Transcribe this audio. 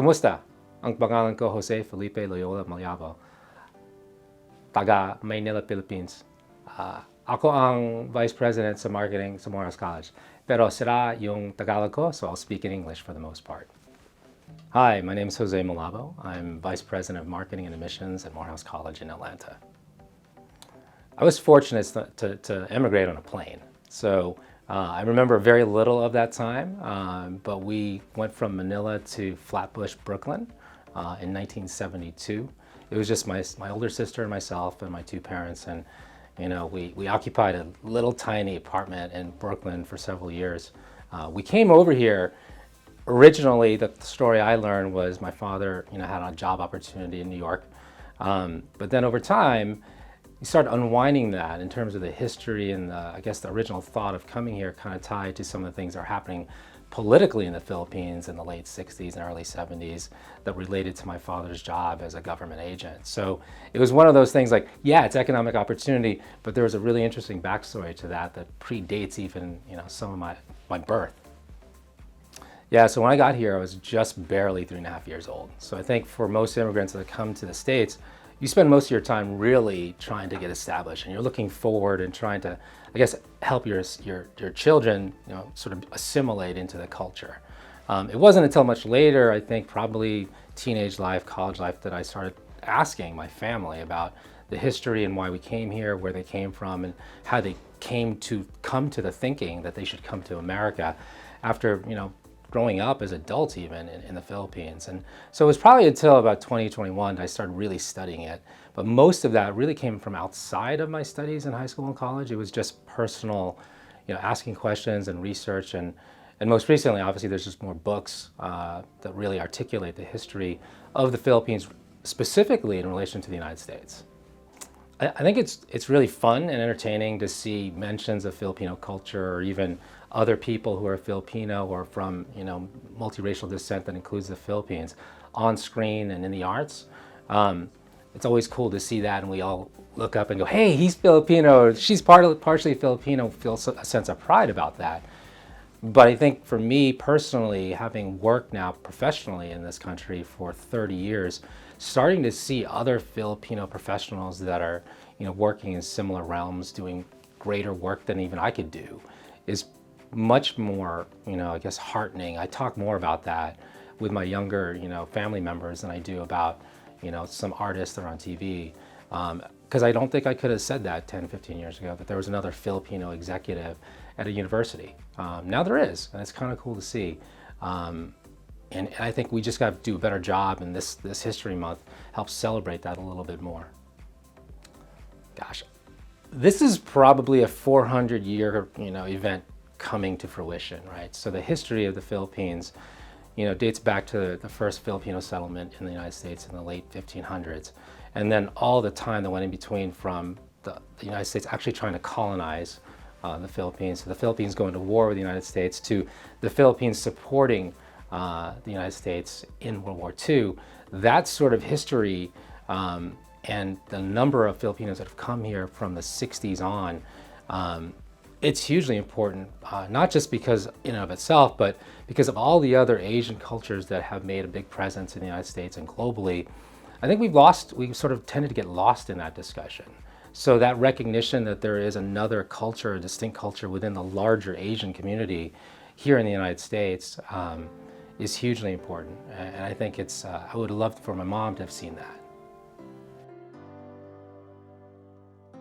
Kumusta? Ang pangalan ko José Felipe Loyola Mallabo, taga Maynila, Philippines. Ako ang Vice President sa Marketing sa Morehouse College. Pero sira yung Tagalog ko, so I'll speak in English for the most part. Hi, my name is José Mallabo. I'm Vice President of Marketing and Admissions at Morehouse College in Atlanta. I was fortunate to immigrate on a plane. So I remember very little of that time, but we went from Manila to Flatbush, Brooklyn in 1972. It was just my older sister and myself and my two parents, and we occupied a little tiny apartment in Brooklyn for several years. We came over here. Originally, the story I learned was my father had a job opportunity in New York, but then over time you start unwinding that in terms of the history and I guess the original thought of coming here kind of tied to some of the things that are happening politically in the Philippines in the late 60s and early 70s that related to my father's job as a government agent. So it was one of those things like, yeah, it's economic opportunity, but there was a really interesting backstory to that predates even some of my birth. Yeah, so when I got here, I was just barely 3.5 years old. So I think for most immigrants that come to the States, you spend most of your time really trying to get established, and you're looking forward and trying to, I guess, help your children, sort of assimilate into the culture. It wasn't until much later, I think probably teenage life, college life, that I started asking my family about the history and why we came here, where they came from, and how they come to the thinking that they should come to America after, growing up as adults even in the Philippines. And so it was probably until about 2021 I started really studying it. But most of that really came from outside of my studies in high school and college. It was just personal, asking questions and research. And most recently, obviously, there's just more books that really articulate the history of the Philippines, specifically in relation to the United States. I think it's really fun and entertaining to see mentions of Filipino culture, or even other people who are Filipino or from multiracial descent that includes the Philippines on screen and in the arts. It's always cool to see that, and we all look up and go, "Hey, he's Filipino. She's partially Filipino." Feel a sense of pride about that. But I think for me personally, having worked now professionally in this country for 30 years, starting to see other Filipino professionals that are, working in similar realms, doing greater work than even I could do, is much more, I guess, heartening. I talk more about that with my younger, family members than I do about, some artists that are on TV. Because I don't think I could have said that 10, 15 years ago, that there was another Filipino executive at a university. Now there is, and it's kind of cool to see. And I think we just got to do a better job, and this History Month helps celebrate that a little bit more. Gosh, this is probably a 400-year, event coming to fruition, right? So the history of the Philippines, dates back to the first Filipino settlement in the United States in the late 1500s. And then all the time that went in between, from the United States actually trying to colonize the Philippines, to the Philippines going to war with the United States, to the Philippines supporting the United States in World War II. That sort of history and the number of Filipinos that have come here from the 60s on, it's hugely important, not just because in and of itself, but because of all the other Asian cultures that have made a big presence in the United States and globally. I think we sort of tended to get lost in that discussion. So that recognition that there is another culture, a distinct culture within the larger Asian community here in the United States is hugely important. And I think I would love for my mom to have seen that.